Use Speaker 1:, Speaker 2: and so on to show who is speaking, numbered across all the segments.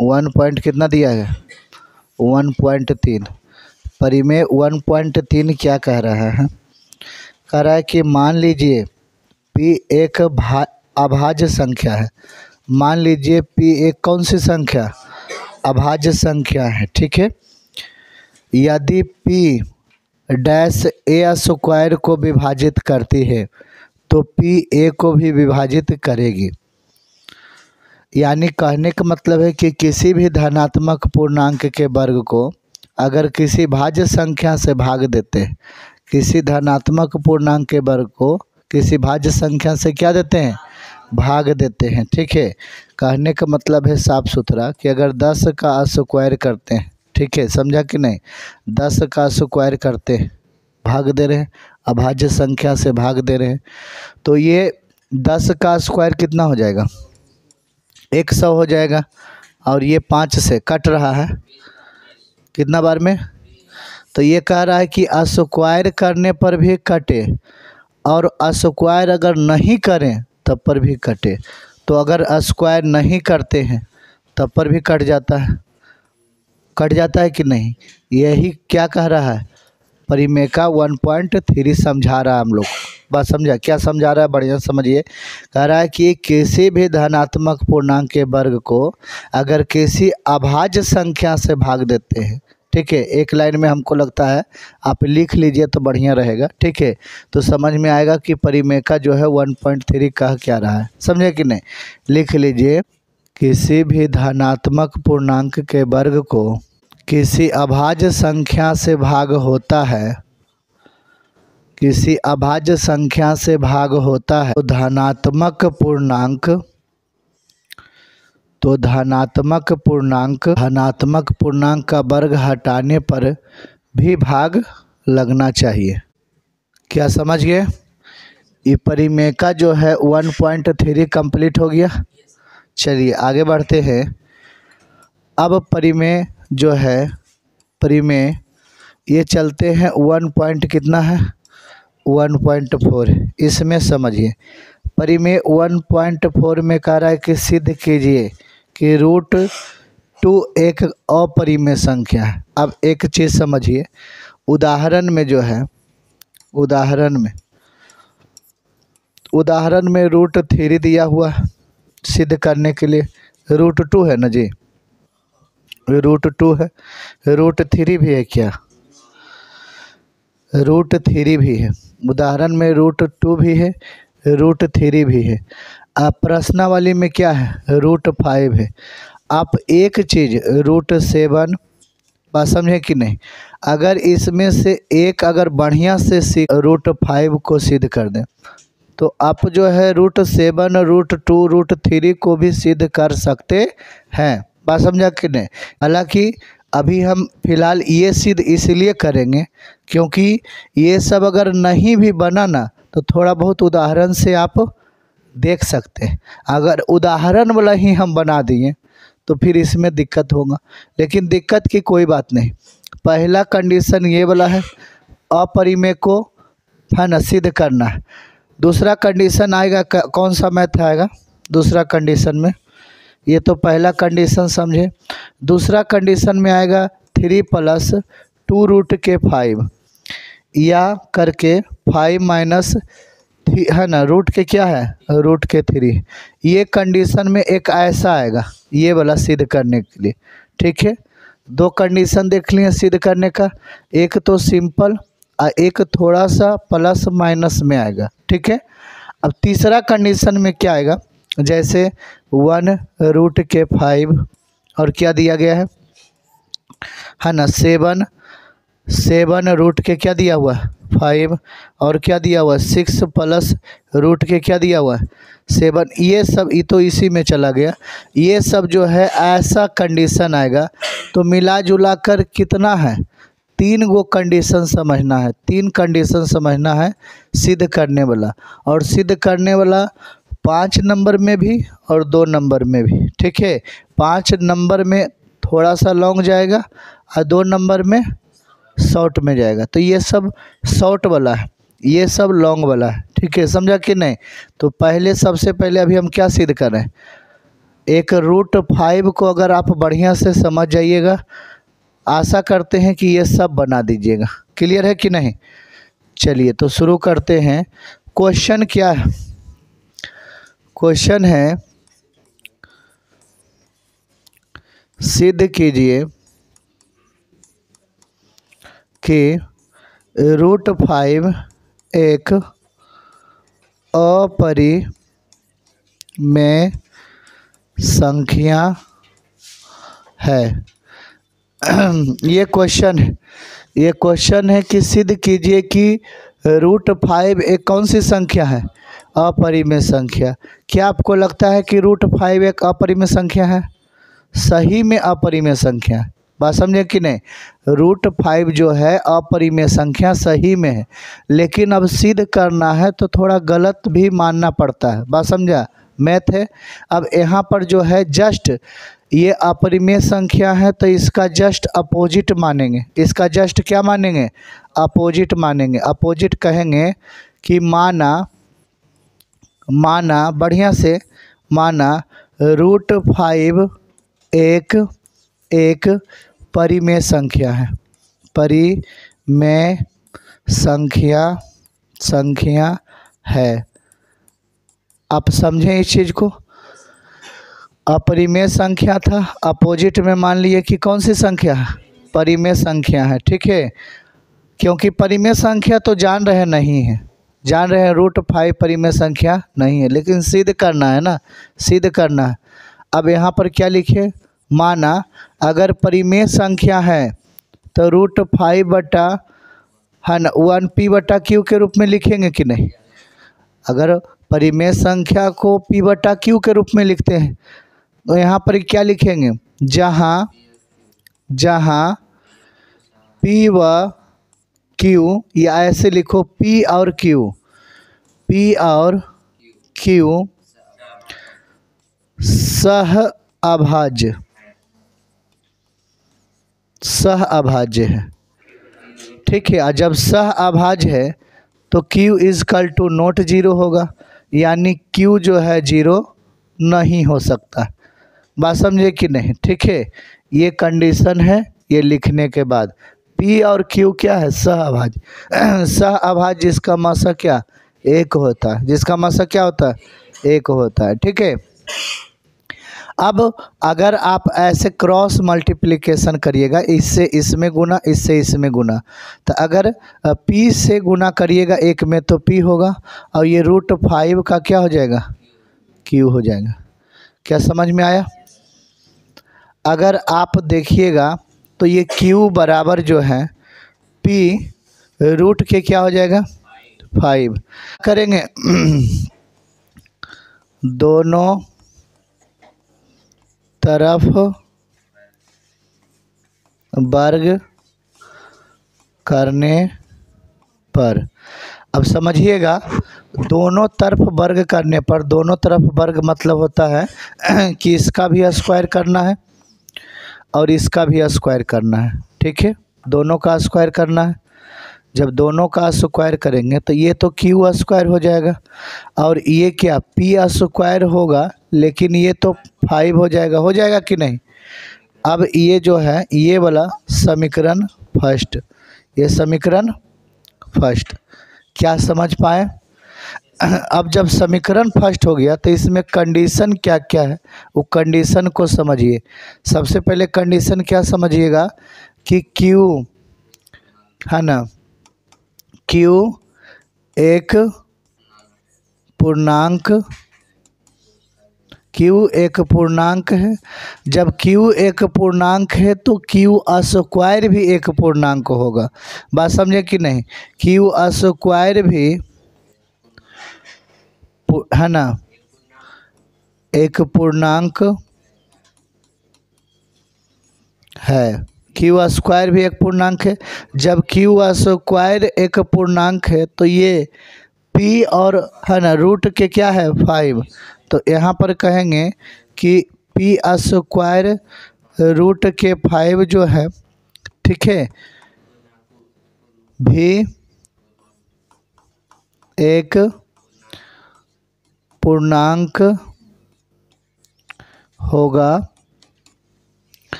Speaker 1: 1 point कितना दिया है 1.3। परिमेय 1.3 क्या कह रहा है, कह रहा है कि मान लीजिए P एक अभाज्य संख्या है। मान लीजिए P एक कौन सी संख्या, अभाज्य संख्या है, ठीक है। यदि P डैश a स्क्वायर को विभाजित करती है तो P a को भी विभाजित करेगी। यानी कहने का मतलब है कि किसी भी धनात्मक पूर्णांक के वर्ग को अगर किसी भाज्य संख्या से भाग देते हैं, किसी धनात्मक पूर्णांक के वर्ग को किसी भाज्य संख्या से क्या देते हैं, भाग देते हैं, ठीक है। कहने का मतलब है साफ सुथरा कि अगर 10 का स्क्वायर करते हैं, ठीक है, समझा कि नहीं, 10 का स्क्वायर करते हैं, भाग दे रहे हैं, अभाज्य संख्या से भाग दे रहे हैं, तो ये 10 का स्क्वायर कितना हो जाएगा 100 हो जाएगा। और ये 5 से कट रहा है कितना बार में, तो ये कह रहा है कि स्क्वायर करने पर भी कटे और स्क्वायर अगर नहीं करें तब पर भी कटे। तो अगर स्क्वायर नहीं करते हैं तब पर भी कट जाता है कि नहीं, यही क्या कह रहा है, परिमेय का 1.3 समझा रहा है हम लोग। बात समझा, क्या समझा रहा है, बढ़िया समझिए। कह रहा है कि किसी भी धनात्मक पूर्णांक के वर्ग को अगर किसी अभाज्य संख्या से भाग देते हैं, ठीक है, एक लाइन में हमको लगता है आप लिख लीजिए तो बढ़िया रहेगा, ठीक है, तो समझ में आएगा कि परिमेय का जो है 1.3 कह क्या रहा है, समझे कि नहीं। लिख लीजिए, किसी भी धनात्मक पूर्णांक के वर्ग को किसी अभाज्य संख्या से भाग होता है, किसी अभाज्य संख्या से भाग होता है तो धनात्मक पूर्णांक का वर्ग हटाने पर भी भाग लगना चाहिए। क्या समझ गए, ये परिमेय का जो है 1.3 कंप्लीट हो गया। चलिए आगे बढ़ते हैं। अब परिमेय जो है, परिमेय ये चलते हैं 1 पॉइंट कितना है 1.4। इसमें समझिए परिमेय 1.4 में कह रहा है कि सिद्ध कीजिए कि √2 एक अपरिमेय संख्या है। अब एक चीज़ समझिए, उदाहरण में जो है, उदाहरण में √3 दिया हुआ है सिद्ध करने के लिए, √2 है ना जी, √2 है, √3 भी है क्या, √3 भी है, उदाहरण में √2 भी है, √3 भी है। अब प्रश्नावली में क्या है, √5 है। आप एक चीज़ √7, बात समझे कि नहीं, अगर इसमें से एक अगर बढ़िया से √5 को सिद्ध कर दें तो आप जो है √7, √2, √3 को भी सिद्ध कर सकते हैं। बात समझा कि नहीं। हालांकि अभी हम फिलहाल ये सिद्ध इसलिए करेंगे क्योंकि ये सब अगर नहीं भी बना ना तो थोड़ा बहुत उदाहरण से आप देख सकते हैं। अगर उदाहरण वाला ही हम बना दिए तो फिर इसमें दिक्कत होगा, लेकिन दिक्कत की कोई बात नहीं। पहला कंडीशन ये वाला है, अपरिमेय को है ना सिद्ध करना है। दूसरा कंडीशन आएगा, कौन सा मैथ आएगा दूसरा कंडीशन में, ये तो पहला कंडीशन समझे। दूसरा कंडीशन में आएगा 3 + 2√5 या करके 5 - है ना, रूट के क्या है, √3। ये कंडीशन में एक ऐसा आएगा ये वाला सिद्ध करने के लिए, ठीक है। 2 कंडीशन देख लिए सिद्ध करने का, एक तो सिंपल और एक थोड़ा सा प्लस माइनस में आएगा, ठीक है। अब तीसरा कंडीशन में क्या आएगा, जैसे 1√5 और क्या दिया गया है ना 7 रूट के क्या दिया हुआ है 5 और क्या दिया हुआ है 6 प्लस रूट के क्या दिया हुआ है 7। ये सब ये तो इसी में चला गया। ये सब जो है ऐसा कंडीशन आएगा तो मिला जुला कर कितना है 3 गो कंडीशन समझना है, 3 कंडीशन समझना है सिद्ध करने वाला। और सिद्ध करने वाला 5 नंबर में भी और 2 नंबर में भी, ठीक है। 5 नंबर में थोड़ा सा लॉन्ग जाएगा और 2 नंबर में शॉर्ट में जाएगा। तो ये सब शॉर्ट वाला है, ये सब लॉन्ग वाला है, ठीक है, समझा कि नहीं। तो पहले सबसे पहले अभी हम क्या सिद्ध कर रहे हैं, एक √5 को अगर आप बढ़िया से समझ जाइएगा, आशा करते हैं कि ये सब बना दीजिएगा। क्लियर है कि नहीं? चलिए तो शुरू करते हैं। क्वेश्चन क्या है? क्वेश्चन है, सिद्ध कीजिए कि √5 एक अपरिमेय संख्या है। ये क्वेश्चन है कि सिद्ध कीजिए कि √5 एक कौन सी संख्या है? अपरिमेय संख्या। क्या आपको लगता है कि √5 एक अपरिमेय संख्या है? सही में अपरिमेय संख्या है। बात समझे कि नहीं? √5 जो है अपरिमेय संख्या सही में है, लेकिन अब सिद्ध करना है तो थोड़ा गलत भी मानना पड़ता है। बात समझा? मैथ है। अब यहाँ पर जो है जस्ट ये अपरिमेय संख्या है तो इसका जस्ट अपोजिट मानेंगे। इसका जस्ट क्या मानेंगे? अपोजिट मानेंगे। अपोजिट कहेंगे कि माना बढ़िया से माना √5 एक परिमेय संख्या है। परिमेय संख्या है। आप समझें इस चीज़ को? अपरिमेय संख्या था, अपोजिट में मान लिए कि कौन सी संख्या है? परिमेय संख्या है। ठीक है, क्योंकि परिमेय संख्या तो जान रहे नहीं है, जान रहे हैं √5 परिमेय संख्या नहीं है, लेकिन सिद्ध करना है ना, सिद्ध करना है। अब यहाँ पर क्या लिखे? माना अगर परिमेय संख्या है तो √5 बटा है ना 1p/q के रूप में लिखेंगे कि नहीं? अगर परिमेय संख्या को p/q के रूप में लिखते हैं तो यहाँ पर क्या लिखेंगे? जहाँ p व q, या ऐसे लिखो p और q सह अभाज्य है। ठीक है, और जब सह अभाज्य है तो q = नॉट 0 होगा, यानी q जो है 0 नहीं हो सकता। बात समझे कि नहीं? ठीक है, ये कंडीशन है ये लिखने के बाद। p और q क्या है? सह अभाज्य। सह अभाज्य जिसका मासा क्या? 1 होता है। जिसका मासा क्या होता है? 1 होता है। ठीक है, अब अगर आप ऐसे क्रॉस मल्टीप्लिकेशन करिएगा, इससे इसमें गुना, इससे इसमें गुना, तो अगर p से गुना करिएगा 1 में तो p होगा, और ये √5 का क्या हो जाएगा? q हो जाएगा। क्या समझ में आया? अगर आप देखिएगा तो ये q बराबर जो है p रूट के क्या हो जाएगा? 5 करेंगे। दोनों तरफ वर्ग करने पर, अब समझिएगा, दोनों तरफ वर्ग करने पर, दोनों तरफ वर्ग मतलब होता है कि इसका भी स्क्वायर करना है और इसका भी स्क्वायर करना है। ठीक है, दोनों का स्क्वायर करना है। जब दोनों का स्क्वायर करेंगे तो ये तो q स्क्वायर हो जाएगा, और ये क्या p स्क्वायर होगा, लेकिन ये तो 5 हो जाएगा कि नहीं? अब ये जो है ये वाला समीकरण फर्स्ट, ये समीकरण फर्स्ट, क्या समझ पाए? अब जब समीकरण फर्स्ट हो गया तो इसमें कंडीशन क्या क्या है वो कंडीशन को समझिए। सबसे पहले कंडीशन क्या समझिएगा कि q है ना, q एक पूर्णांक है। जब q एक पूर्णांक है तो q स्क्वायर भी एक पूर्णांक होगा। बात समझे कि नहीं? q स्क्वायर भी है ना एक पूर्णांक है। q स्क्वायर भी एक पूर्णांक है। जब q स्क्वायर एक पूर्णांक है तो ये p और है ना रूट के क्या है? 5। तो यहाँ पर कहेंगे कि p स्क्वायर रूट के 5 जो है, ठीक है, भी एक पूर्णांक होगा,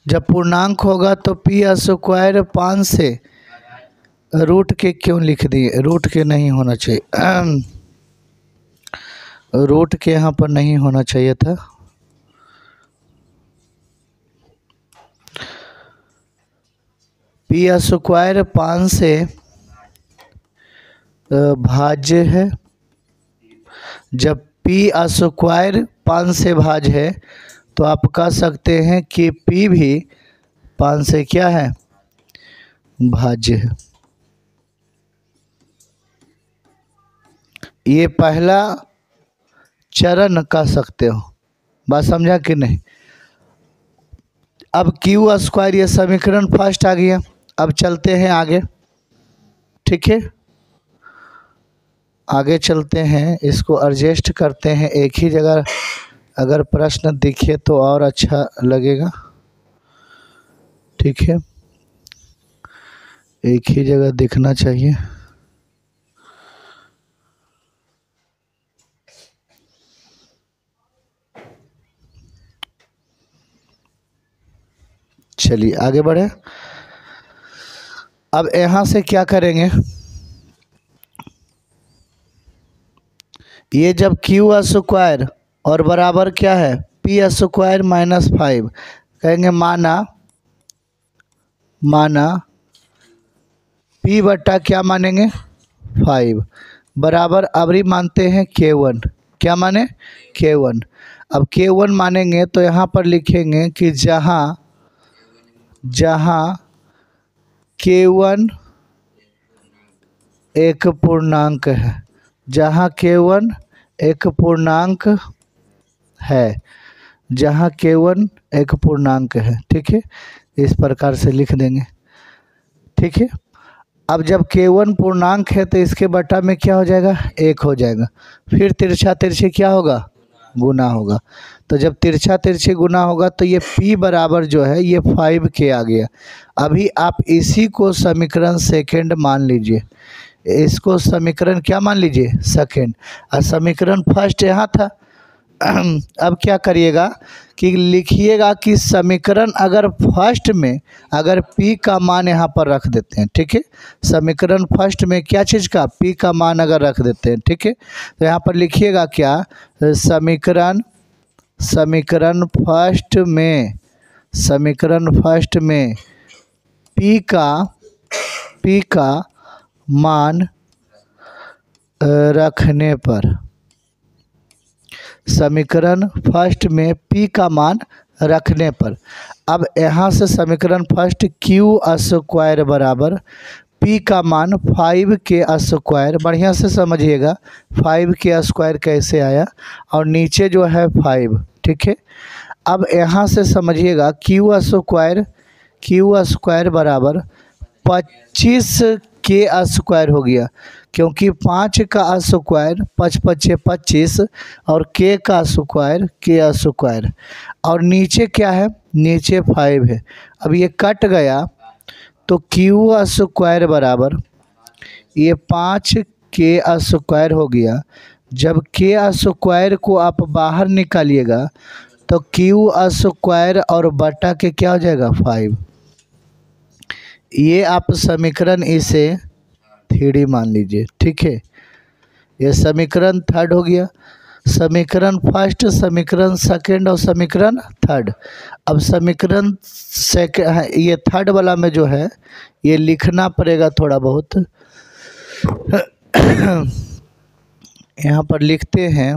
Speaker 1: जब पूर्णांक होगा तो पी स्क्वायर 5 से रूट के क्यों लिख दिए, रूट के नहीं होना चाहिए, रूट के यहाँ पर नहीं होना चाहिए था। पी स्क्वायर 5 से भाज्य है। जब पी स्क्वायर 5 से भाज्य है तो आप कह सकते हैं कि पी भी 5 से क्या है, भाज्य है। ये पहला चरण कह सकते हो, बात समझा कि नहीं। अब क्यू स्क्वायर, ये समीकरण फर्स्ट आ गया। अब चलते हैं आगे, ठीक है, आगे चलते हैं, इसको एडजस्ट करते हैं एक ही जगह, अगर प्रश्न दिखे तो और अच्छा लगेगा, ठीक है, एक ही जगह दिखना चाहिए। चलिए आगे बढ़े। अब यहाँ से क्या करेंगे, ये जब क्यू स्क्वायर और बराबर क्या है, पी स्क्वायर -5, कहेंगे माना पी बट्टा क्या मानेंगे, 5 बराबर अबरी मानते हैं K1, क्या माने, K1। अब K1 मानेंगे तो यहाँ पर लिखेंगे कि जहाँ K1 एक पूर्णांक है, जहाँ K1 एक पूर्णांक है, जहाँ K1 एक पूर्णांक है, ठीक है, इस प्रकार से लिख देंगे, ठीक है। अब जब K1 पूर्णांक है तो इसके बटा में क्या हो जाएगा, 1 हो जाएगा, फिर तिरछा तिरछी क्या होगा, गुना होगा। तो जब तिरछा तिरछी गुना होगा तो ये P बराबर जो है ये 5K आ गया। अभी आप इसी को समीकरण सेकंड मान लीजिए, इसको समीकरण क्या मान लीजिए, सेकंड, और समीकरण फर्स्ट यहाँ था। अब क्या करिएगा कि लिखिएगा कि समीकरण अगर फर्स्ट में अगर P का मान यहाँ पर रख देते हैं, ठीक है, समीकरण फर्स्ट में क्या चीज़ का, P का मान अगर रख देते हैं, ठीक है, तो यहाँ पर लिखिएगा क्या, समीकरण फर्स्ट में P का मान रखने पर, समीकरण फर्स्ट में P का मान रखने पर। अब यहाँ से समीकरण फर्स्ट क्यू स्क्वायर बराबर P का मान 5K स्क्वायर, बढ़िया से समझिएगा 5K स्क्वायर कैसे आया, और नीचे जो है 5, ठीक है। अब यहाँ से समझिएगा क्यू स्क्वायर बराबर 25K स्क्वायर हो गया, क्योंकि 5 का स्क्वायर 5 5 25 और K का स्क्वायर K स्क्वायर, और नीचे क्या है, नीचे 5 है। अब ये कट गया तो क्यू स्क्वायर बराबर ये 5K स्क्वायर हो गया। जब K स्क्वायर को आप बाहर निकालिएगा तो क्यू स्क्वायर और बटा के क्या हो जाएगा, 5। ये आप समीकरण इसे 3D मान लीजिए, ठीक है, ये समीकरण थर्ड हो गया, समीकरण फर्स्ट, समीकरण सेकंड और समीकरण थर्ड। अब समीकरण सेकंड, ये थर्ड वाला में जो है ये लिखना पड़ेगा थोड़ा बहुत, यहाँ पर लिखते हैं,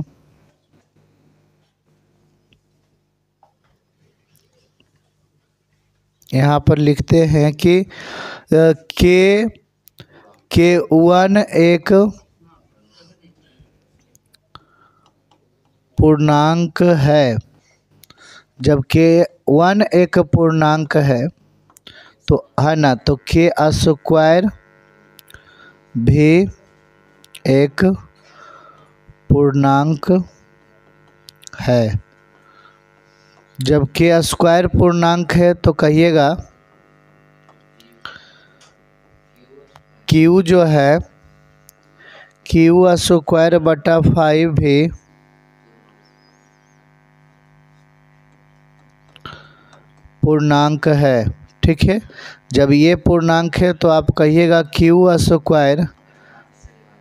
Speaker 1: यहाँ पर लिखते हैं कि K1 एक पूर्णांक है। जब K1 एक पूर्णांक है तो है ना, तो K स्क्वायर भी एक पूर्णांक है। जब K स्क्वायर पूर्णांक है तो कहिएगा Q जो है Q स्क्वायर बटा 5 भी पूर्णांक है, ठीक है। जब ये पूर्णांक है तो आप कहिएगा क्यू स्क्वायर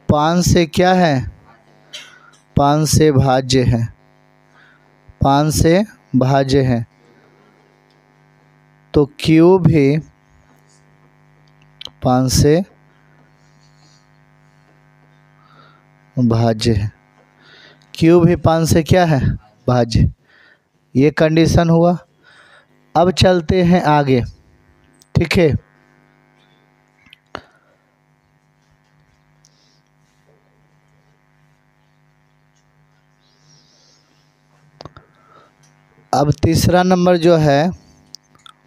Speaker 1: 5 से क्या है, 5 से भाज्य है, 5 से भाज्य है, तो क्यू भी 5 से भाज्य है, क्यू भी 5 से क्या है, भाज्य। ये कंडीशन हुआ। अब चलते हैं आगे, ठीक है। अब तीसरा नंबर जो है,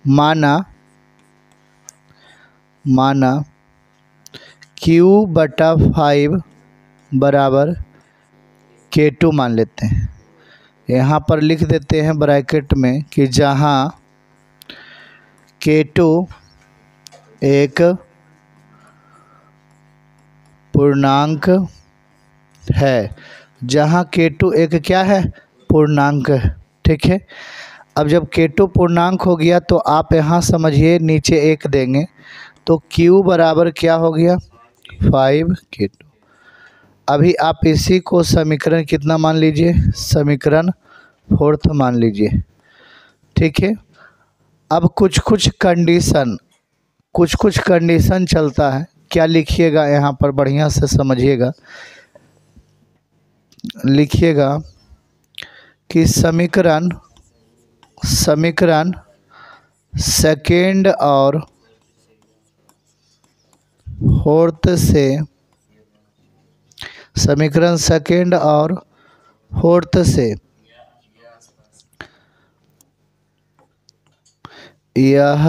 Speaker 1: माना Q/5 बराबर K2 मान लेते हैं। यहाँ पर लिख देते हैं ब्रैकेट में कि जहाँ K2 एक पूर्णांक है, जहाँ K2 एक क्या है, पूर्णांक है, ठीक है। अब जब K2 पूर्णांक हो गया तो आप यहाँ समझिए नीचे एक देंगे तो Q बराबर क्या हो गया, 5K2। अभी आप इसी को समीकरण कितना मान लीजिए, समीकरण 4th मान लीजिए, ठीक है। अब कुछ कुछ कंडीशन चलता है। क्या लिखिएगा यहाँ पर, बढ़िया से समझिएगा, लिखिएगा कि समीकरण सेकेंड और 4th से, समीकरण सेकेंड और 4th से यह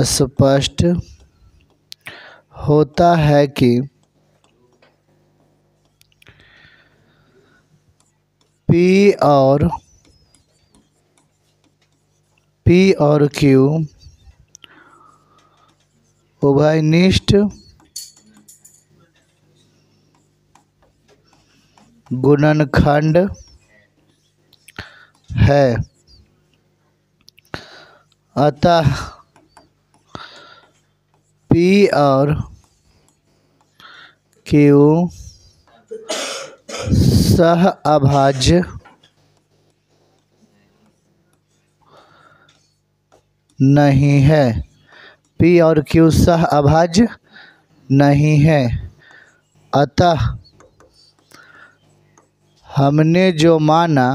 Speaker 1: स्पष्ट होता है कि P और Q उभयनिष्ठ गुणनखंड है, अतः P और Q सह अभाज्य नहीं है, P और Q सह अभाज्य नहीं है। अतः हमने जो माना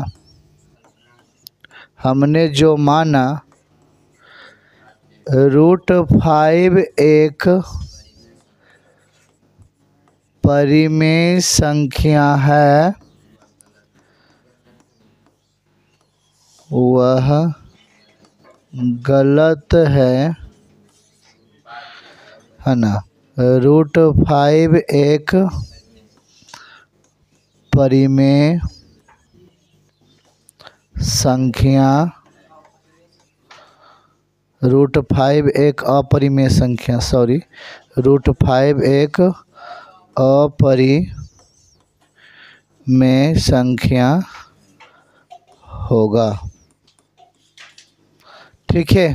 Speaker 1: √5 एक परिमेय संख्या है, वह गलत है ना। √5 एक परिमेय संख्या, √5 एक अपरिमेय संख्या, √5 एक अपरिमेय संख्या होगा, ठीक है।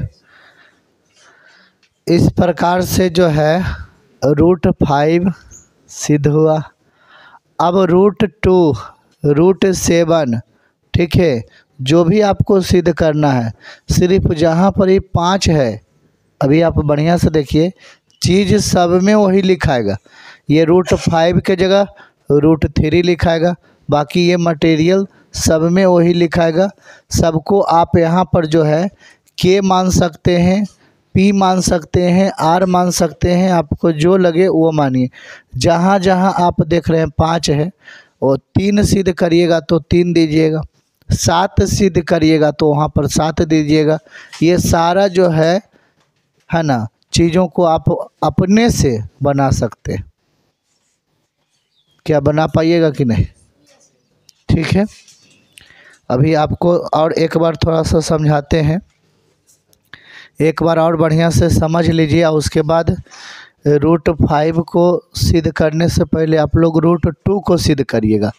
Speaker 1: इस प्रकार से जो है √5 सिद्ध हुआ। अब √2 √7, ठीक है, जो भी आपको सिद्ध करना है, सिर्फ जहाँ पर ये 5 है, अभी आप बढ़िया से देखिए, चीज़ सब में वही लिखाएगा। ये √5 के जगह √3 लिखाएगा, बाकी ये मटेरियल सब में वही लिखाएगा। सबको आप यहाँ पर जो है K मान सकते हैं, P मान सकते हैं, R मान सकते हैं, आपको जो लगे वो मानिए। जहाँ जहाँ आप देख रहे हैं 5 है, और 3 सिद्ध करिएगा तो 3 दीजिएगा, 7 सिद्ध करिएगा तो वहाँ पर 7 दीजिएगा। ये सारा जो है ना, चीज़ों को आप अपने से बना सकते हैं। क्या बना पाइएगा कि नहीं, ठीक है। अभी आपको और एक बार थोड़ा सा समझाते हैं, एक बार और बढ़िया से समझ लीजिए। और उसके बाद √5 को सिद्ध करने से पहले आप लोग √2 को सिद्ध करिएगा,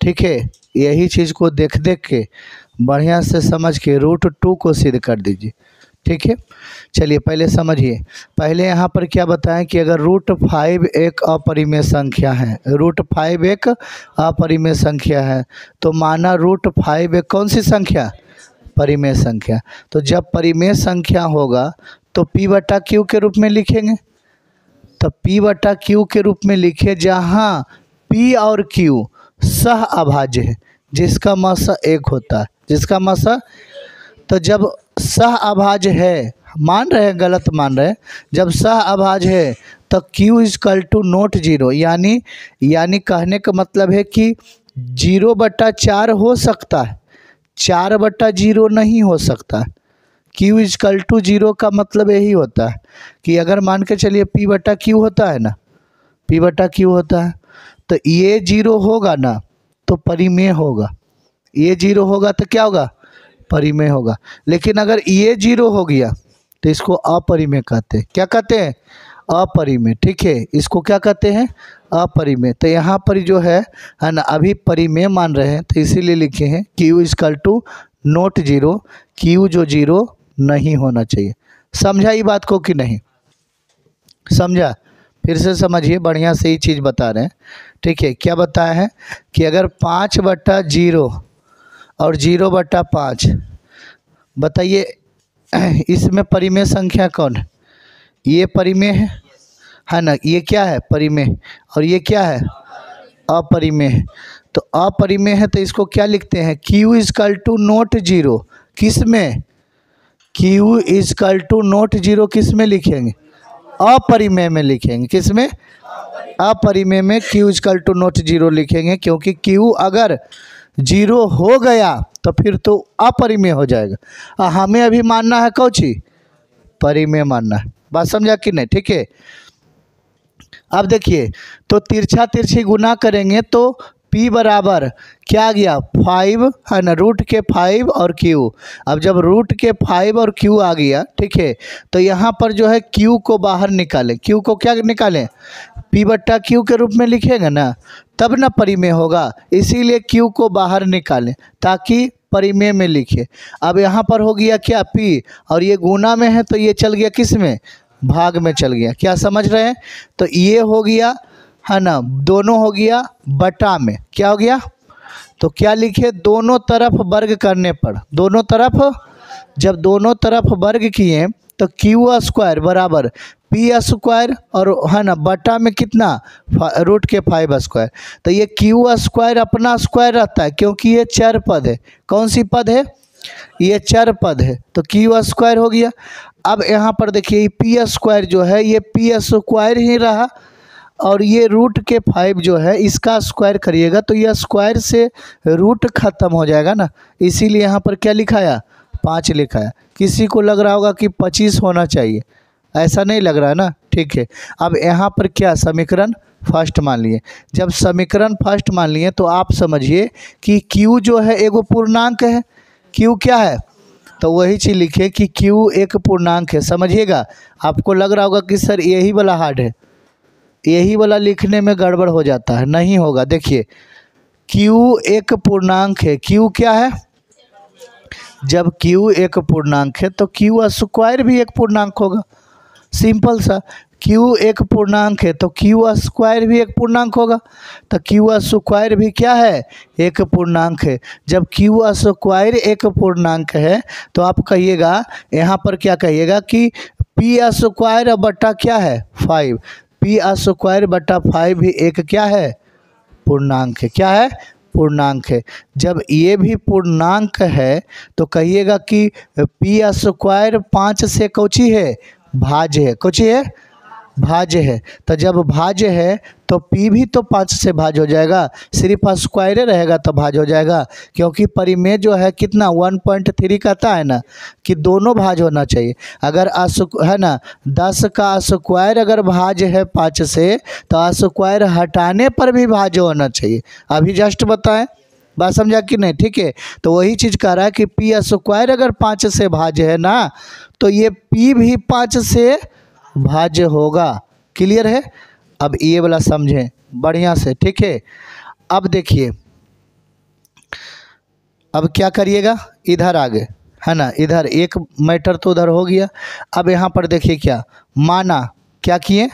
Speaker 1: ठीक है, यही चीज़ को देख देख के बढ़िया से समझ के √2 को सिद्ध कर दीजिए। ठीक है, चलिए पहले समझिए। पहले यहाँ पर क्या बताएं कि अगर √5 एक अपरिमेय संख्या है, √5 एक अपरिमेय संख्या है, तो माना √5 एक कौन सी संख्या? परिमेय संख्या। तो जब परिमेय संख्या होगा तो P/Q के रूप में लिखेंगे। तो P/Q के रूप में लिखे जहाँ P और Q सह अभाज्य है, जिसका मसा 1 होता है, जिसका मसा। तो जब सह अभाज्य है, मान रहे हैं गलत मान रहे हैं, जब सह अभाज्य है तो Q = नॉट 0, यानी कहने का मतलब है कि 0/4 हो सकता है, 4/0 नहीं हो सकता। Q = 0 का मतलब यही होता है कि अगर मान के चलिए P/Q होता है ना, P/Q होता है, तो ये 0 होगा ना तो परिमेय होगा, ये 0 होगा तो क्या होगा? परिमेय होगा। लेकिन अगर ये 0 हो गया तो इसको अपरिमेय कहते हैं। क्या कहते हैं? अपरिमेय। ठीक है, इसको क्या कहते हैं? अपरिमेय। तो यहाँ पर जो है ना, अभी परिमेय मान रहे हैं तो इसीलिए लिखे हैं Q = नॉट 0, Q जो 0 नहीं होना चाहिए। समझा ये बात को कि नहीं समझा? फिर से समझिए, बढ़िया से ही चीज़ बता रहे हैं। ठीक है, क्या बताया है कि अगर 5/0 और 0/5, बताइए इसमें परिमेय संख्या कौन है? ये परिमेय है ना, ये क्या है? परिमेय। और ये क्या है? अपरिमेय है। तो अपरिमेय है तो इसको क्या लिखते हैं? Q = not 0। किस में? Q = नॉट 0 किस में लिखेंगे? अपरिमेय में लिखेंगे। किस में? अपरिमेय में Q = नॉट 0 लिखेंगे, क्योंकि Q अगर 0 हो गया तो फिर तो अपरिमेय हो जाएगा। हमें अभी मानना है कौन सी? परिमेय मानना है। बात समझा कि नहीं? ठीक है, अब देखिए, तो तिरछा तिरछी गुना करेंगे तो P बराबर क्या आ गया? 5 है ना, √5 और Q। अब जब √5 और Q आ गया, ठीक है, तो यहाँ पर जो है Q को बाहर निकालें। Q को क्या निकालें? P/Q के रूप में लिखेंगे ना, तब ना परिमेय होगा। इसीलिए Q को बाहर निकालें ताकि परिमेय में लिखे। अब यहाँ पर हो गया क्या? P, और ये गुना में है तो ये चल गया किस में? भाग में चल गया। क्या समझ रहे हैं? तो ये हो गया है ना, दोनों हो गया बटा में। क्या हो गया? तो क्या लिखे? दोनों तरफ वर्ग करने पर, दोनों तरफ, जब दोनों तरफ वर्ग किए तो Q² बराबर P² और है ना बटा में कितना? √5²। तो ये Q² अपना स्क्वायर रहता है, क्योंकि ये चर पद है। कौन सी पद है? ये चर पद है, तो Q² हो गया। अब यहाँ पर देखिए P² जो है ये P² ही रहा, और ये √5 जो है इसका स्क्वायर करिएगा तो यह स्क्वायर से रूट खत्म हो जाएगा ना, इसीलिए यहाँ पर क्या लिखाया? 5 लिखाया। किसी को लग रहा होगा कि 25 होना चाहिए, ऐसा नहीं लग रहा है ना? ठीक है, अब यहाँ पर क्या? समीकरण फर्स्ट मान लिए। जब समीकरण फर्स्ट मान लिए तो आप समझिए कि Q जो है एगो पूर्णांक है। Q क्या है? तो वही चीज़ लिखे कि Q एक पूर्णांक है। समझिएगा, आपको लग रहा होगा कि सर यही वाला हार्ड है, यही वाला लिखने में गड़बड़ हो जाता है। नहीं होगा। देखिए, Q एक पूर्णांक है। Q क्या है? जब Q एक पूर्णांक है तो Q² भी एक पूर्णांक होगा। सिंपल सा। Q एक पूर्णांक है तो Q² भी एक पूर्णांक होगा। तो Q² भी क्या है? एक पूर्णांक है। जब Q² एक पूर्णांक है तो आप कहिएगा, यहाँ पर क्या कहिएगा कि P² बटा क्या है? 5। P² बटा 5 भी एक क्या है? पूर्णांक है। क्या है? पूर्णांक है। जब ये भी पूर्णांक है तो कहिएगा कि P² 5 से कौची है? भाज्य है। कौची है? भाज्य है। तो जब भाज्य है तो P भी तो 5 से भाज्य हो जाएगा, सिर्फ स्क्वायर रहेगा तो भाज्य हो जाएगा, क्योंकि परिमेय जो है कितना? 1.3 कहता है ना कि दोनों भाज्य होना चाहिए। अगर है ना 10 का स्क्वायर अगर भाज्य है 5 से तो स्क्वायर हटाने पर भी भाज्य होना चाहिए। अभी जस्ट बताएं, बात समझा कि नहीं? ठीक है, तो वही चीज़ कह रहा है कि P² अगर 5 से भाज्य है ना, तो ये P भी 5 से भाज्य होगा। क्लियर है? अब ये वाला समझें बढ़िया से। ठीक है, अब देखिए अब क्या करिएगा, इधर आ गए है ना, इधर एक मैटर तो उधर हो गया। अब यहाँ पर देखिए क्या माना, क्या किए,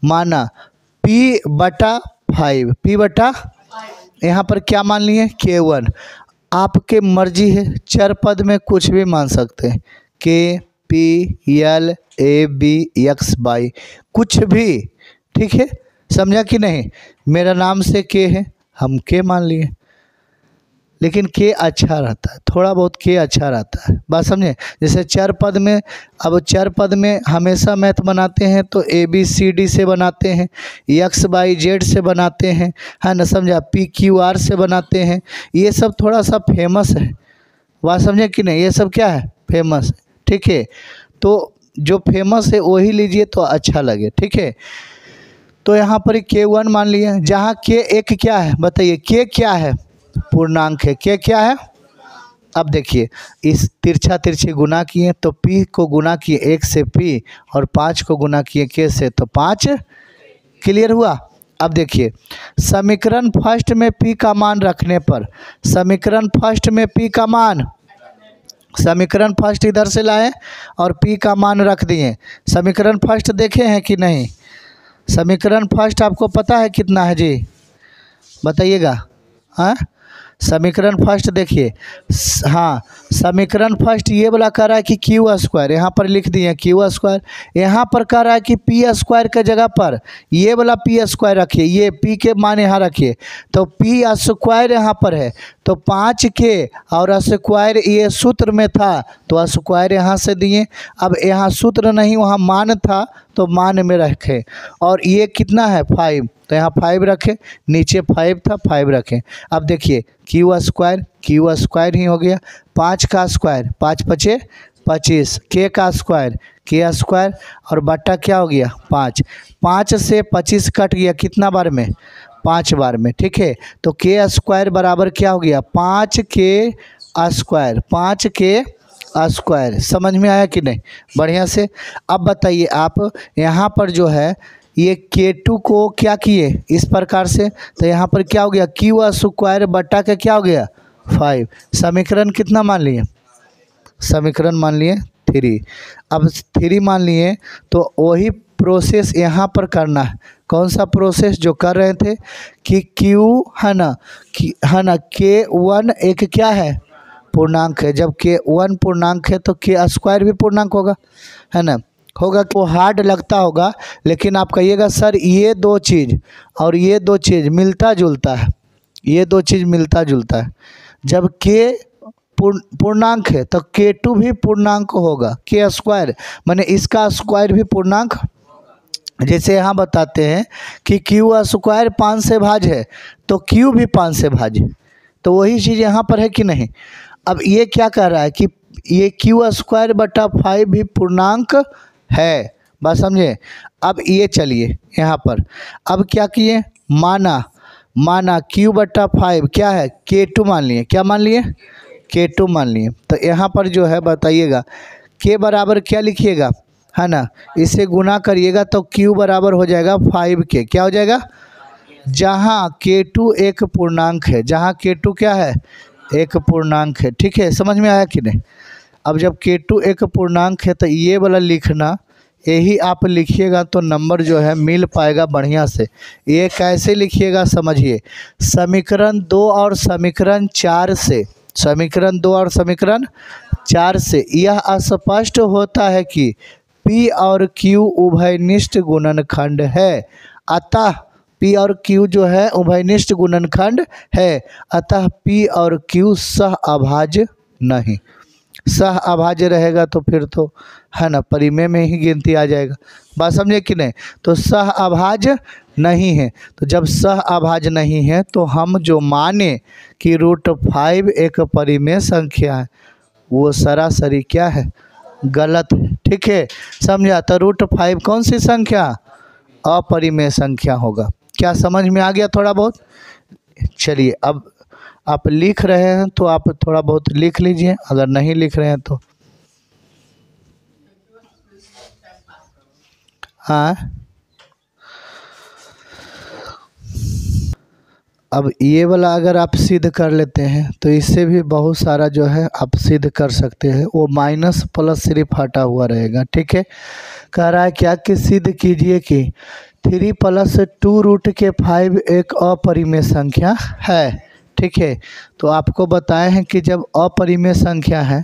Speaker 1: माना P/5, P/, यहाँ पर क्या मान लिए K1। आपके मर्जी है, चर पद में कुछ भी मान सकते हैं, KPLABXY कुछ भी, ठीक है, समझा कि नहीं। मेरा नाम से K है, हम K मान लिए, लेकिन K अच्छा रहता है, थोड़ा बहुत K अच्छा रहता है, बात समझे। जैसे चर पद में, अब चर पद में हमेशा मैथ बनाते हैं तो ABCD से बनाते हैं, XYZ से बनाते हैं, है ना, समझा, PQR से बनाते हैं। ये सब थोड़ा सा फेमस है, बात समझे कि नहीं, ये सब क्या है, फेमस, ठीक है। तो जो फेमस है वही लीजिए तो अच्छा लगे, ठीक है। तो यहाँ पर K1 मान लिया, जहाँ K एक क्या है बताइए, K क्या है, पूर्णांक है, K क्या है। अब देखिए इस तिरछा तिरछी गुना किए तो P को गुना किए 1 से P और 5 को गुना किए K से, तो 5, क्लियर हुआ। अब देखिए समीकरण फर्स्ट में P का मान रखने पर, समीकरण फर्स्ट में P का मान, समीकरण फर्स्ट इधर से लाए और P का मान रख दिए। समीकरण फर्स्ट देखे हैं कि नहीं, समीकरण फर्स्ट आपको पता है कितना है जी, बताइएगा। हाँ, समीकरण फर्स्ट देखिए, हाँ समीकरण फर्स्ट ये वाला कह रहा है कि Q², यहाँ पर लिख दिए Q²। यहाँ पर कह रहा है कि P² के जगह पर ये वाला P² रखिए, ये P के मान यहाँ रखिए, तो P² यहाँ पर है, तो 5K और स्क्वायर ये सूत्र में था तो स्क्वायर यहाँ से दिए। अब यहाँ सूत्र नहीं, वहाँ मान था तो मान में रखे, और ये कितना है 5, तो यहाँ 5 रखे, नीचे 5 था 5 रखें। अब देखिए Q² ही हो गया, 5 का स्क्वायर 5 × 5 = 25, K का स्क्वायर K² और बट्टा क्या हो गया 5, 5 से 25 कट गया कितना बार में, 5 बार में, ठीक है। तो K² बराबर क्या हो गया 5K², 5K²। समझ में आया कि नहीं, बढ़िया से। अब बताइए आप यहाँ पर जो है ये K2 को क्या किए इस प्रकार से, तो यहाँ पर क्या हो गया Q² बट्टा के क्या हो गया 5। समीकरण कितना मान लिए, समीकरण मान लिए 3। अब 3 मान लिए तो वही प्रोसेस यहाँ पर करना है। कौन सा प्रोसेस, जो कर रहे थे कि Q है ना, K1 एक क्या है पूर्णांक है, जब K1 पूर्णांक है तो K² भी पूर्णांक होगा, है ना, होगा। तो हार्ड लगता होगा, लेकिन आप कहिएगा सर ये दो चीज़ और ये दो चीज़ मिलता जुलता है, ये दो चीज़ मिलता जुलता है। जब K पूर्णांक है तो K2 भी पूर्णांक होगा, K² माने इसका स्क्वायर भी पूर्णांक। जैसे यहाँ बताते हैं कि Q² 5 से भाज्य है तो Q भी 5 से भाज्य, तो वही चीज़ यहाँ पर है कि नहीं। अब ये क्या कह रहा है कि ये Q² बटा 5 भी पूर्णांक है, बात समझे। अब ये चलिए यहाँ पर, अब क्या किए, माना Q/5 क्या है K2 मान लिए, क्या मान लिए K2 मान लिए। तो यहाँ पर जो है बताइएगा K बराबर क्या लिखिएगा, है ना, इसे गुना करिएगा तो Q बराबर हो जाएगा 5K, क्या हो जाएगा, जहाँ K2 एक पूर्णांक है, जहाँ K2 क्या है एक पूर्णांक है, ठीक है, समझ में आया कि नहीं। अब जब K2 एक पूर्णांक है तो ये वाला लिखना, यही आप लिखिएगा तो नंबर जो है मिल पाएगा बढ़िया से। ये कैसे लिखिएगा समझिए, समीकरण 2 और समीकरण 4 से, समीकरण 2 और समीकरण 4 से यह स्पष्ट होता है कि P और Q उभयनिष्ठ गुणनखंड है, अतः P और Q जो है उभयनिष्ठ गुणनखंड है, अतः P और Q सह अभाज्य नहीं। सह अभाज्य रहेगा तो फिर तो है ना परिमेय में ही गिनती आ जाएगा, बात समझे कि नहीं। तो सह अभाज्य नहीं है, तो जब सह अभाज्य नहीं है तो हम जो माने कि √5 एक परिमेय संख्या है, वो सरासरी क्या है, गलत है, ठीक है, समझा। तो √5 कौन सी संख्या, अपरिमेय संख्या होगा। क्या समझ में आ गया थोड़ा बहुत। चलिए अब आप लिख रहे हैं तो आप थोड़ा बहुत लिख लीजिए, अगर नहीं लिख रहे हैं तो हाँ। अब ये वाला अगर आप सिद्ध कर लेते हैं तो इससे भी बहुत सारा जो है आप सिद्ध कर सकते हैं। वो माइनस प्लस सिर्फ हटा हुआ रहेगा। ठीक है, कह रहा है क्या कि सिद्ध कीजिए कि 3 + 2√5 एक अपरिमेय संख्या है। ठीक है, तो आपको बताए हैं कि जब अपरिमेय संख्या है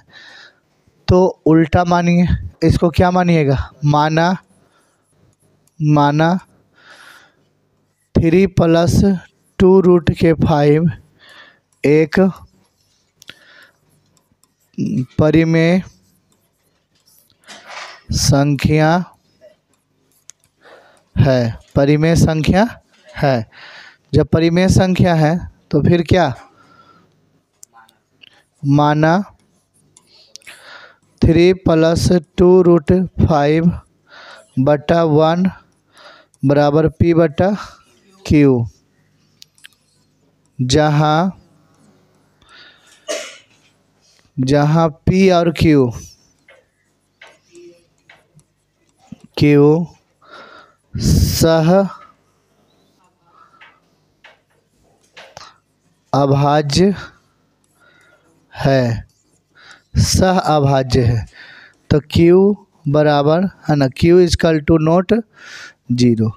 Speaker 1: तो उल्टा मानिए, इसको क्या मानिएगा, माना 3 + 2√5 एक परिमेय संख्या है। परिमेय संख्या है। जब परिमेय संख्या है तो फिर क्या, माना 3 + 2√5 बटा 1 बराबर P/Q, जहाँ P और Q सह अभाज्य है, सह अभाज्य है। तो Q बराबर है ना, Q = नॉट 0।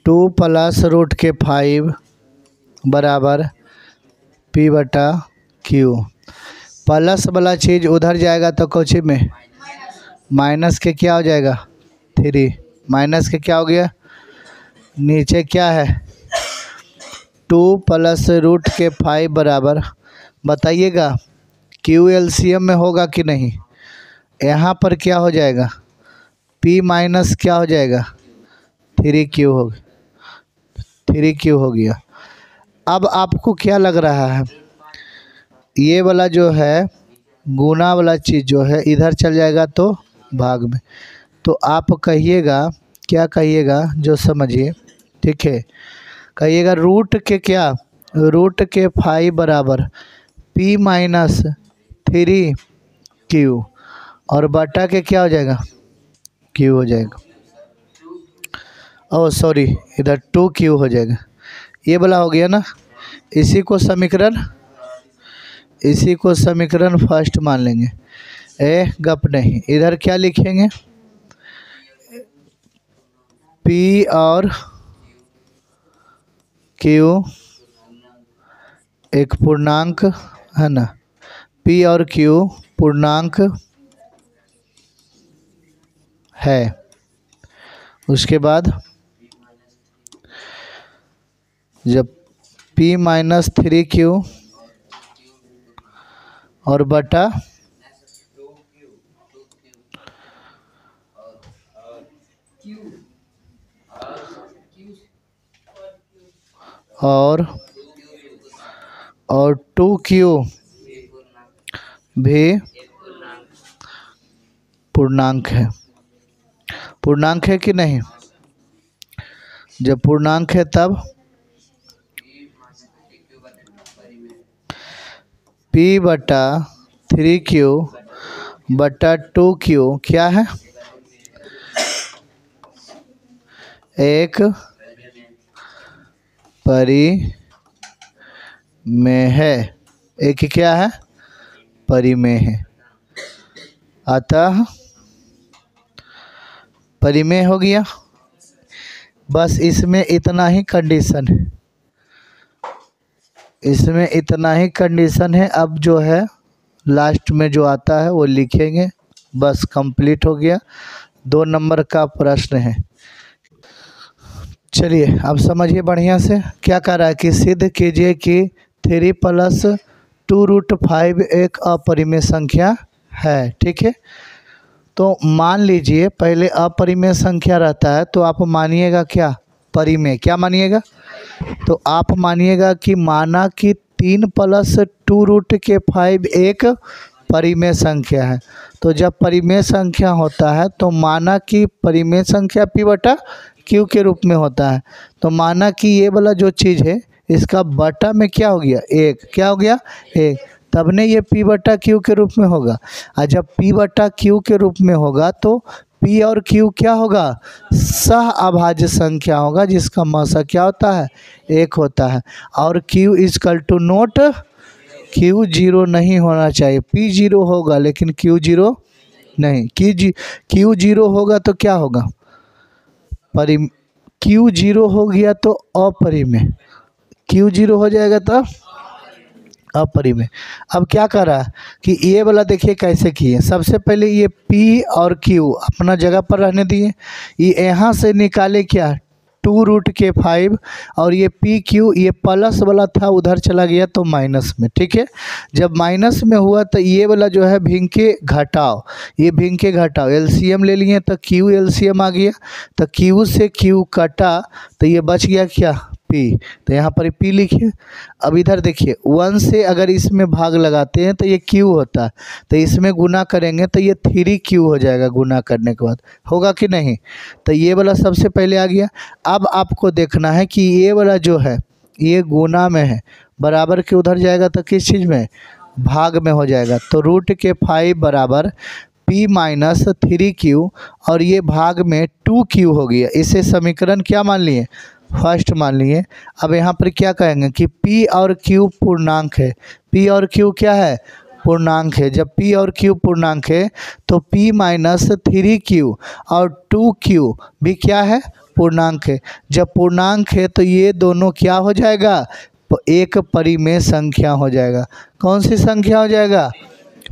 Speaker 1: 2 + √5 बराबर P/Q। प्लस वाला चीज़ उधर जाएगा तो कोची में माइनस के क्या हो जाएगा, 3 माइनस के क्या हो गया, नीचे क्या है 2 + √5 बराबर, बताइएगा Q LCM में होगा कि नहीं। यहाँ पर क्या हो जाएगा, P माइनस क्या हो जाएगा 3Q हो, 3Q हो गया। अब आपको क्या लग रहा है, ये वाला जो है गुना वाला चीज़ जो है इधर चल जाएगा तो भाग में, तो आप कहिएगा, क्या कहिएगा जो समझिए। ठीक है, कहिएगा रूट के क्या, रूट के 5 बराबर P - 3Q और बटा के क्या हो जाएगा, Q हो जाएगा। ओह सॉरी, इधर 2Q हो जाएगा। ये वाला हो गया ना, इसी को समीकरण फर्स्ट मान लेंगे। गप नहीं, इधर क्या लिखेंगे, P और Q एक पूर्णांक है ना, P और Q पूर्णांक है। उसके बाद जब P - 3Q और बटा और 2Q भी पूर्णांक है। पूर्णांक है कि नहीं, जब पूर्णांक है तब P/3Q बटा 2Q क्या है, एक परिमेय है, एक क्या है, परिमेय है। अतः परिमेय हो गया। बस इसमें इतना ही कंडीशन है, इसमें इतना ही कंडीशन है। अब जो है लास्ट में जो आता है वो लिखेंगे, बस कंप्लीट हो गया। 2 नंबर का प्रश्न है। चलिए अब समझिए बढ़िया से, क्या कह रहा है कि सिद्ध कीजिए कि 3 + 2√5 एक अपरिमेय संख्या है। ठीक है, तो मान लीजिए पहले अपरिमेय संख्या रहता है तो आप मानिएगा क्या, परिमेय, क्या मानिएगा, तो आप मानिएगा कि माना कि 3 + 2√5 एक परिमेय संख्या है। तो जब परिमेय संख्या होता है तो माना कि परिमेय संख्या P/Q के रूप में होता है। तो माना कि ये वाला जो चीज़ है इसका बटा में क्या हो गया, एक, क्या हो गया, एक, तब ने ये P/Q के रूप में होगा। और जब P/Q के रूप में होगा तो पी और क्यू क्या होगा, सह अभाज्य संख्या होगा जिसका मौसा क्या होता है, एक होता है। और Q is equal to not, Q zero नहीं होना चाहिए, पी जीरो होगा लेकिन क्यू जीरो नहीं। क्यू जीरो होगा तो क्या होगा, क्यू जीरो हो गया तो अपरिमेय, क्यू जीरो हो जाएगा तो अपरिमेय। अब क्या कर रहा है कि ये वाला देखिए कैसे किए, सबसे पहले ये P और Q अपना जगह पर रहने दिए, ये यहाँ से निकाले क्या 2√5 और ये PQ ये प्लस वाला था उधर चला गया तो माइनस में, ठीक है। जब माइनस में हुआ तो ये वाला जो है भिंग के घटाओ, ये भिंग के घटाओ, एलसीएम ले लिए तो Q एलसीएम आ गया, तो Q से Q कटा तो ये बच गया क्या P, तो यहाँ पर P लिखिए। अब इधर देखिए 1 से अगर इसमें भाग लगाते हैं तो ये Q होता है, तो इसमें गुना करेंगे तो ये 3Q हो जाएगा गुना करने के बाद, होगा कि नहीं। तो ये वाला सबसे पहले आ गया। अब आपको देखना है कि ये वाला जो है ये गुना में है, बराबर के उधर जाएगा तो किस चीज़ में, भाग में हो जाएगा। तो √5 बराबर P माइनस 3Q और ये भाग में 2Q हो गया। इसे समीकरण क्या मान लिए, फर्स्ट मान लिए। अब यहाँ पर क्या कहेंगे कि P और Q पूर्णांक है, P और Q क्या है, पूर्णांक है। जब P और Q पूर्णांक है तो P माइनस 3Q और 2Q भी क्या है, पूर्णांक है। जब पूर्णांक है तो ये दोनों क्या हो जाएगा, एक परिमेय संख्या हो जाएगा। कौन सी संख्या हो जाएगा,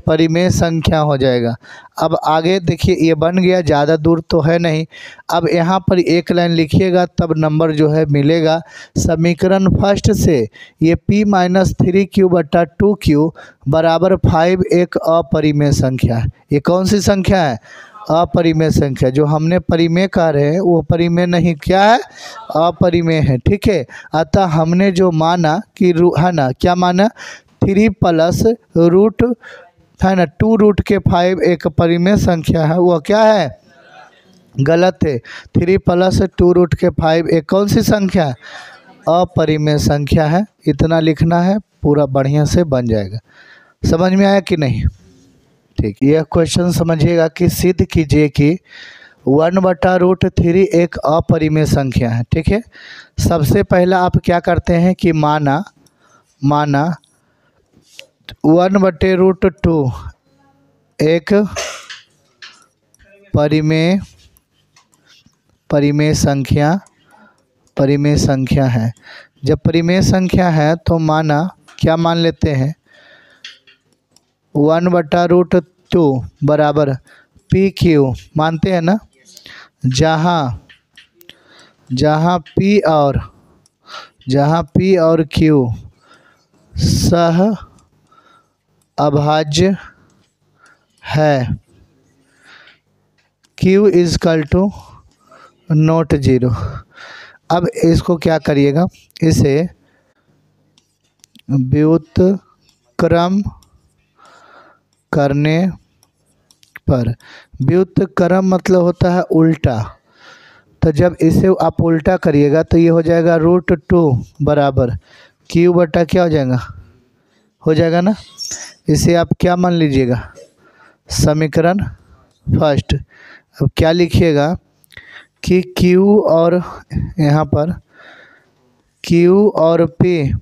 Speaker 1: परिमेय संख्या हो जाएगा। अब आगे देखिए ये बन गया, ज़्यादा दूर तो है नहीं। अब यहाँ पर एक लाइन लिखिएगा तब नंबर जो है मिलेगा। समीकरण फर्स्ट से ये P माइनस 3Q बटा 2Q बराबर 5 एक अपरिमेय संख्या है। ये कौन सी संख्या है, अपरिमेय संख्या। जो हमने परिमेय कह रहे हैं वो परिमेय नहीं, क्या है, अपरिमेय है, ठीक है। अतः हमने जो माना कि है ना, क्या माना, 3 प्लस रूट है ना 2√5 एक परिमेय संख्या है, वह क्या है, गलत है। 3 प्लस 2√5 एक कौन सी संख्या है, अपरिमेय संख्या है। इतना लिखना है, पूरा बढ़िया से बन जाएगा। समझ में आया कि नहीं, ठीक। यह क्वेश्चन समझिएगा कि सिद्ध कीजिए कि 1/√3 एक अपरिमेय संख्या है, ठीक है। सबसे पहला आप क्या करते हैं कि माना 1/√2 एक परिमेय संख्या है। जब परिमेय संख्या है तो माना क्या मान लेते हैं, 1/√2 बराबर PQ मानते हैं ना, जहाँ P और Q सह अभाज्य है, Q is equal to not zero. अब इसको क्या करिएगा, इसे व्युत्क्रम करने पर, व्युत्क्रम मतलब होता है उल्टा, तो जब इसे आप उल्टा करिएगा तो ये हो जाएगा √2 बराबर Q बटा क्या हो जाएगा ना। इसे आप क्या मान लीजिएगा, समीकरण फर्स्ट। अब क्या लिखिएगा कि Q और यहाँ पर Q और P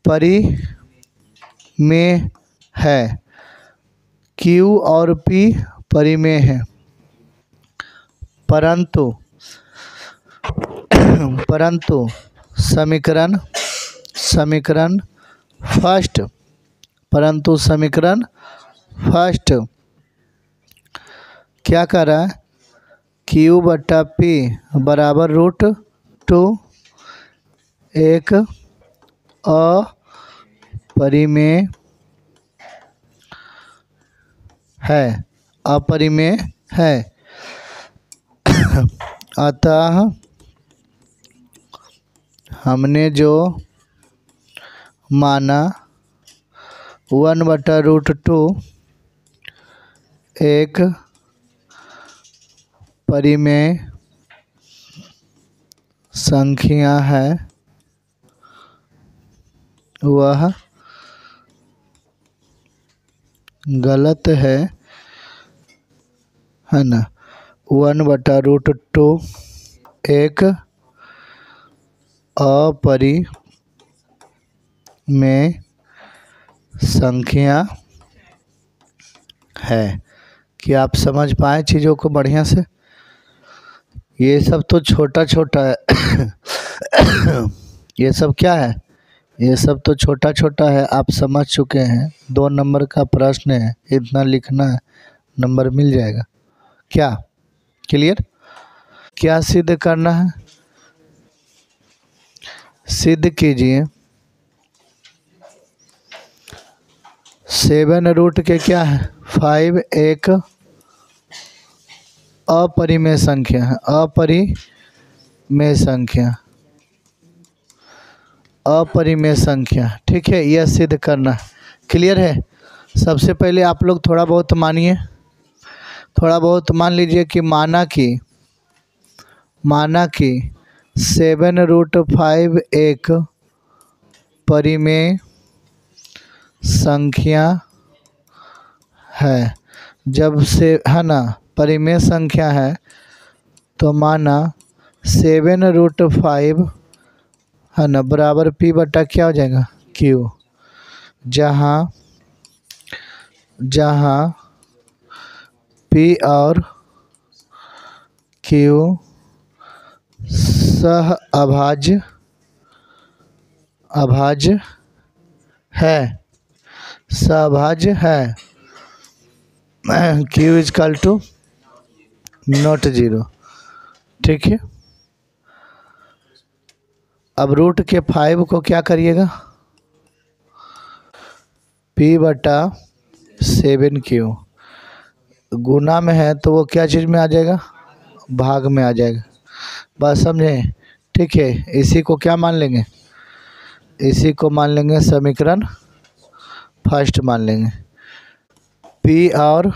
Speaker 1: परिमेय है, Q और P परिमेय है, परंतु समीकरण फर्स्ट क्या कर रहा है, Q बटा P बराबर √2 एक अपरिमेय है। अतः हमने जो माना 1/√2 एक परिमेय संख्या है, वह गलत है ना। 1/√2 एक अपरिमेय संख्या है। क्या आप समझ पाए चीज़ों को बढ़िया से? ये सब तो छोटा छोटा है। ये सब क्या है? ये सब तो छोटा छोटा है, आप समझ चुके हैं। 2 नंबर का प्रश्न है, इतना लिखना है, नंबर मिल जाएगा। क्या क्लियर? क्या सिद्ध करना है? सिद्ध कीजिए 7 के क्या है? 5 एक अपरिमेय संख्या है। अपरिमेय संख्या, अपरिमेय संख्या, ठीक है। यह सिद्ध करना है। क्लियर है? सबसे पहले आप लोग थोड़ा बहुत मानिए, थोड़ा बहुत मान लीजिए कि माना कि 7√5 एक परिमेय संख्या है। जब से है ना परिमेय संख्या है, तो माना 7√5 है ना बराबर P बटा क्या हो जाएगा? Q। जहाँ P और Q सहअभाज्य है, सहअभाज्य है। Q = नॉट 0, ठीक है। अब रूट के 5 को क्या करिएगा? P/7Q। गुना में है तो वो क्या चीज़ में आ जाएगा? भाग में आ जाएगा। बात समझे? ठीक है। इसी को क्या मान लेंगे? इसी को मान लेंगे समीकरण फर्स्ट मान लेंगे। P और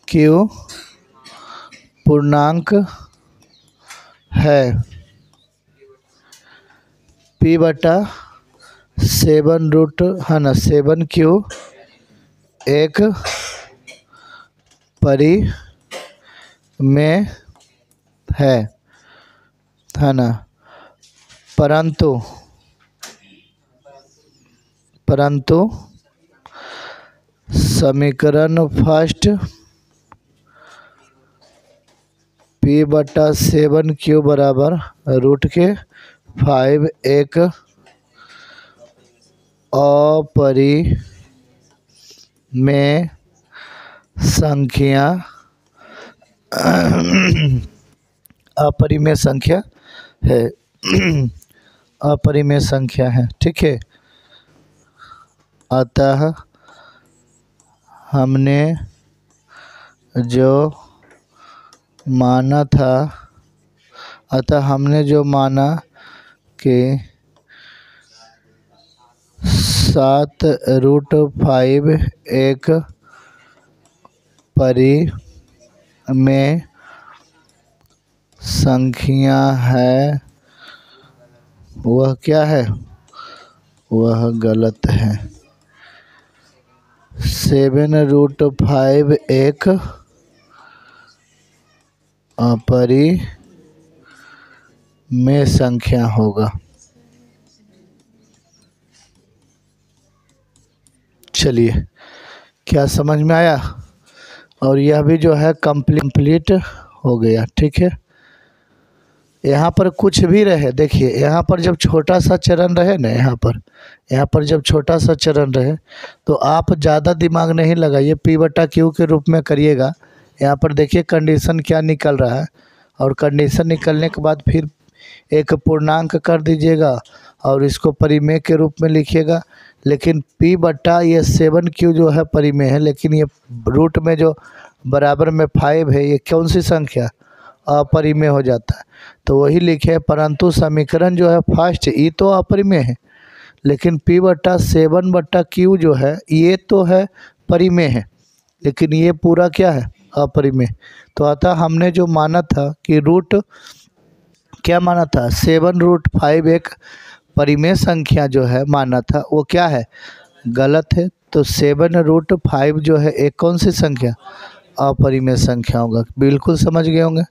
Speaker 1: Q पूर्णांक है। P/7 है ना 7Q एक परिमेय है ना। परंतु समीकरण फर्स्ट P/7Q बराबर √5 एक अपरिमेय संख्या अपरिमेय संख्या है। अपरिमेय संख्या है, ठीक है। अतः हमने जो माना कि 7√5 एक परिमेय संख्या है, वह क्या है? वह गलत है। 7√5 एक अपरिमेय संख्या होगा। चलिए, क्या समझ में आया? और यह भी जो है कंप्लीट हो गया, ठीक है। यहाँ पर कुछ भी रहे, देखिए यहाँ पर जब छोटा सा चरण रहे ना, यहाँ पर जब छोटा सा चरण रहे तो आप ज़्यादा दिमाग नहीं लगाइए, P/Q के रूप में करिएगा। यहाँ पर देखिए कंडीशन क्या निकल रहा है, और कंडीशन निकलने के बाद फिर एक पूर्णांक कर दीजिएगा और इसको परिमेय के रूप में लिखिएगा। लेकिन ये 7Q जो है परिमेय है, लेकिन ये रूट में जो बराबर में 5 है, ये कौन सी संख्या? अपरिमेय हो जाता है। तो वही लिखे, परंतु समीकरण जो है फर्स्ट ये तो अपरिमेय है, लेकिन P/7/Q जो है ये तो है परिमेय है, लेकिन ये पूरा क्या है? अपरिमेय। तो अतः हमने जो माना था कि क्या माना था? 7√5 एक परिमेय संख्या जो है माना था वो क्या है, गलत है। तो 7√5 जो है एक कौन सी संख्या, अपरिमेय संख्या होगा। बिल्कुल समझ गए होंगे।